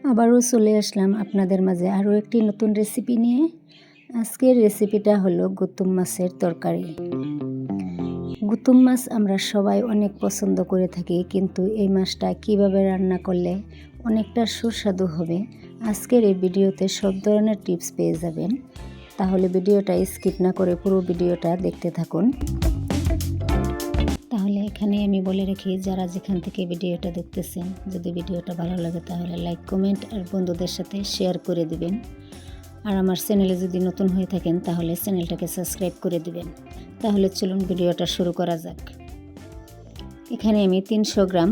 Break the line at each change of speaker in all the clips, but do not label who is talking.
আবারও চলে আসলাম আপনাদের মাঝে আরও একটি নতুন রেসিপি নিয়ে। আজকের রেসিপিটা হলো গুতুম মাছের তরকারি। গুতুম মাছ আমরা সবাই অনেক পছন্দ করে থাকি, কিন্তু এই মাছটা কিভাবে রান্না করলে অনেকটা সুস্বাদু হবে, আজকের এই ভিডিওতে সব ধরনের টিপস পেয়ে যাবেন। তাহলে ভিডিওটা স্কিপ না করে পুরো ভিডিওটা দেখতে থাকুন। তাহলে এখানে আমি বলে রাখি, যারা যেখান থেকে ভিডিওটা দেখতেছেন, যদি ভিডিওটা ভালো লাগে তাহলে লাইক, কমেন্ট আর বন্ধুদের সাথে শেয়ার করে দিবেন। আর আমার চ্যানেলে যদি নতুন হয়ে থাকেন তাহলে চ্যানেলটাকে সাবস্ক্রাইব করে দিবেন। তাহলে চলুন ভিডিওটা শুরু করা যাক। এখানে আমি 300 গ্রাম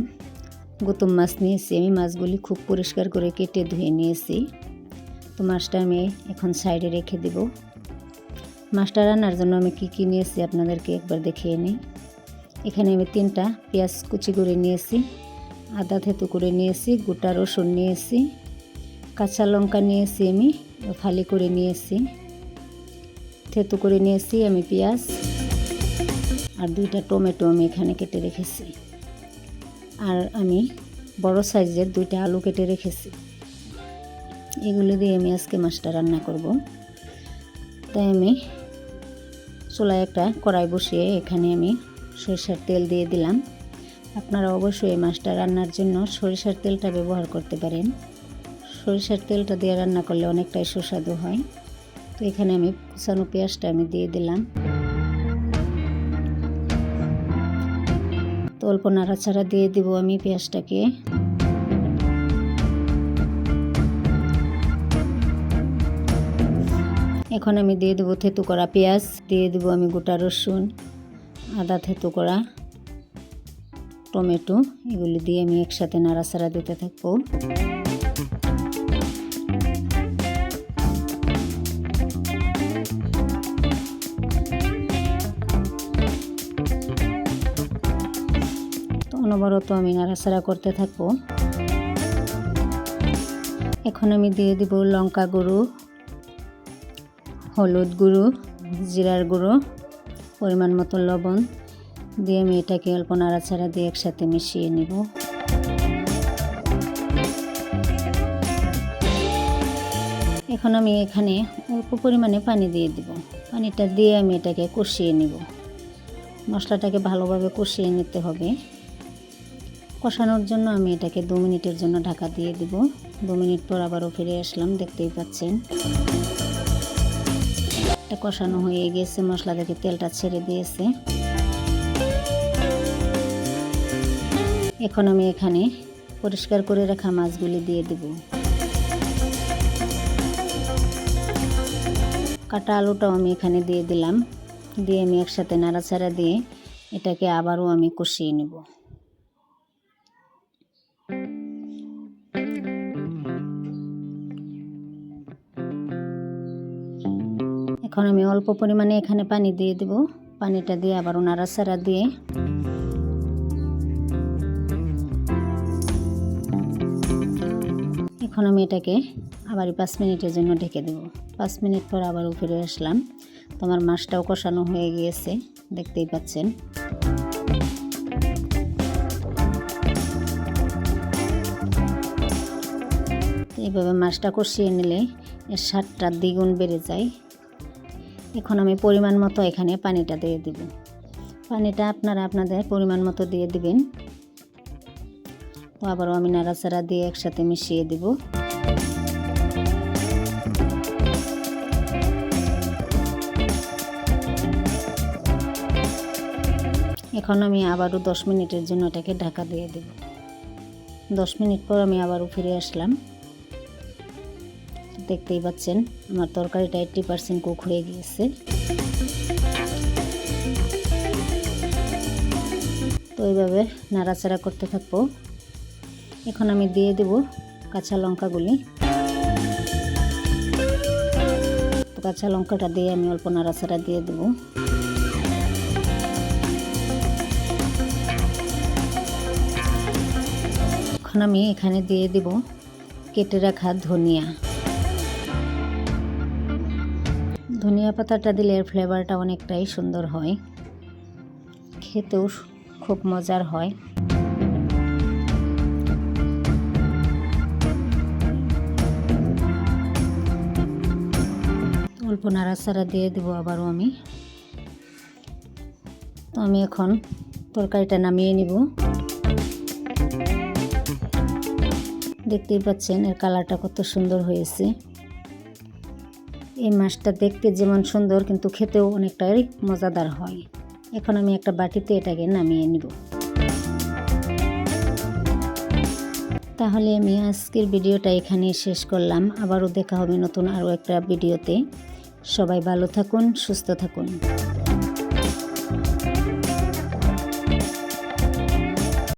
গুতুম মাছ নিয়েছি। আমি মাছগুলি খুব পরিষ্কার করে কেটে ধুয়ে নিয়েছি। তো মাছটা আমি এখন সাইডে রেখে দেব। মাছটা রান্নার জন্য আমি কি নিয়েছি আপনাদেরকে একবার দেখিয়ে নিই। এখানে আমি 3টা পেঁয়াজ কুচি করে নিয়েছি, আদা থেতু করে নিয়েছি, গোটা রসুন নিয়েছি, কাঁচা লঙ্কা নিয়েছি, আমি ফালি করে নিয়েছি, থেতু করে নিয়েছি আমি পেঁয়াজ, আর 2টা টমেটো আমি এখানে কেটে রেখেছি, আর আমি বড় সাইজের 2টা আলু কেটে রেখেছি। এগুলো দিয়ে আমি আজকে মাছটা রান্না করব। তাই আমি চুলায় একটা কড়াই বসিয়ে এখানে আমি সরিষার তেল দিয়ে দিলাম। আপনারা অবশ্যই এই মাছটা রান্নার জন্য সরিষার তেলটা ব্যবহার করতে পারেন। সরিষার তেলটা দিয়ে রান্না করলে অনেকটাই সুস্বাদু হয়। তো এখানে আমি কুচানো পেঁয়াজটা আমি দিয়ে দিলাম। তো অল্প নাড়াচাড়া দিয়ে দিব আমি পেঁয়াজটাকে। এখন আমি দিয়ে দেবো থেতু করা পেঁয়াজ, দিয়ে দেবো আমি গোটা রসুন, আদা থেতু করা, টমেটো, এগুলি দিয়ে আমি একসাথে নাড়াচাড়া দিতে থাকবো। তো অনবরত আমি নাড়াচাড়া করতে থাকবো। এখন আমি দিয়ে দিব লঙ্কা গুঁড়ো, হলুদ গুঁড়ো, জিরার গুঁড়ো, পরিমাণ মতো লবণ দিয়ে আমি এটাকে অল্প নাড়াচাড়া দিয়ে একসাথে মিশিয়ে নিব। এখন আমি এখানে অল্প পরিমাণে পানি দিয়ে দিব। পানিটা দিয়ে আমি এটাকে কষিয়ে নিব। মশলাটাকে ভালোভাবে কষিয়ে নিতে হবে। কষানোর জন্য আমি এটাকে 2 মিনিটের জন্য ঢাকা দিয়ে দিব। 2 মিনিট পর আবারও ফিরে আসলাম, দেখতেই পাচ্ছেন এটা কষানো হয়ে গেছে, মশলা থেকে তেলটা ছেড়ে দিয়েছে। এখন আমি এখানে পরিষ্কার করে রাখা মাছগুলি দিয়ে দেব। কাটা আলুটাও আমি এখানে দিয়ে দিলাম। দিয়ে আমি একসাথে নাড়াচাড়া দিয়ে এটাকে আবারও আমি কষিয়ে নেব। এখন আমি অল্প পরিমাণে এখানে পানি দিয়ে দেব। পানিটা দিয়ে আবারও নাড়াচাড়া দিয়ে এখন আমি এটাকে আবার 5 মিনিটের জন্য ঢেকে দেব। 5 মিনিট পর আবারও ফিরে আসলাম। তো আমার মাছটাও কষানো হয়ে গিয়েছে, দেখতেই পাচ্ছেন। এইভাবে মাছটা কষিয়ে নিলে এর স্বাদটা দ্বিগুণ বেড়ে যায়। এখন আমি পরিমাণ মতো এখানে পানিটা দিয়ে দেব। পানিটা আপনারা আপনাদের পরিমাণ মতো দিয়ে দিবেন। তো আবারও আমি নাড়াচাড়া দিয়ে একসাথে মিশিয়ে দেব। এখন আমি আবারও 10 মিনিটের জন্য এটাকে ঢাকা দিয়ে দেব। 10 মিনিট পর আমি আবারও ফিরে আসলাম। দেখতেই পাচ্ছেন আমার তরকারিটা 80% কুক হয়ে গিয়েছে। তো এইভাবে নাড়াচাড়া করতে থাকবো। এখন আমি দিয়ে দেব কাঁচা লঙ্কাগুলি। তো কাঁচা লঙ্কাটা দিয়ে আমি অল্প নাড়াচাড়া দিয়ে দেব। এখন আমি এখানে দিয়ে দেব কেটে রাখা ধনিয়া। ধনিয়া পাতাটা দিলে এর ফ্লেভারটা অনেকটাই সুন্দর হয়, খেতেও খুব মজার হয়। অল্প নাড়াচাড়া দিয়ে দেবো আবারও আমি। তো আমি এখন তরকারিটা নামিয়ে নিব। দেখতেই পাচ্ছেন এর কালারটা কত সুন্দর হয়েছে। এই মাছটা দেখতে যেমন সুন্দর কিন্তু খেতেও অনেকটাই মজাদার হয়। এখন আমি একটা বাটিতে এটাকে নামিয়ে নিব। তাহলে আমি আজকের ভিডিওটা এখানেই শেষ করলাম। আবারও দেখা হবে নতুন আরও একটা ভিডিওতে। সবাই ভালো থাকুন, সুস্থ থাকুন।